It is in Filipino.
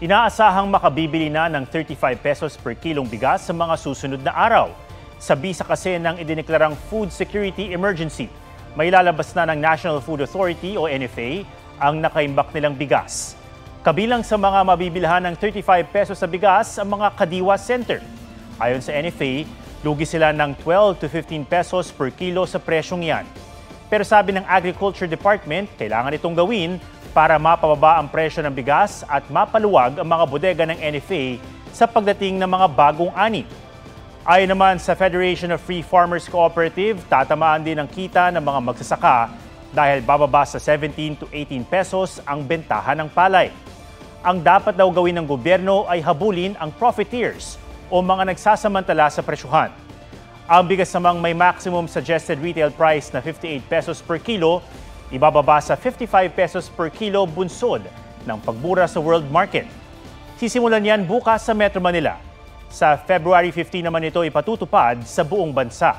Inaasahang makabibili na ng 35 pesos per kilong bigas sa mga susunod na araw. Sa bisa kasi ng idineklarang food security emergency, may lalabas na ng National Food Authority o NFA ang nakaimbak nilang bigas. Kabilang sa mga mabibilhan ng 35 pesos sa bigas ang mga Kadiwa Center. Ayon sa NFA, lugi sila ng 12 to 15 pesos per kilo sa presyong yan. Pero sabi ng Agriculture Department, kailangan itong gawin para mapababa ang presyo ng bigas at mapaluwag ang mga bodega ng NFA sa pagdating ng mga bagong ani. Ayon naman sa Federation of Free Farmers Cooperative, tatamaan din ang kita ng mga magsasaka dahil bababa sa 17 to 18 pesos ang bentahan ng palay. Ang dapat daw gawin ng gobyerno ay habulin ang profiteers o mga nagsasamantala sa presyuhan. Ang bigas namang may maximum suggested retail price na 58 pesos per kilo, ibababa sa 55 pesos per kilo bunsod ng pagbura sa world market. Sisimulan yan bukas sa Metro Manila. Sa February 15 naman ito ipatutupad sa buong bansa.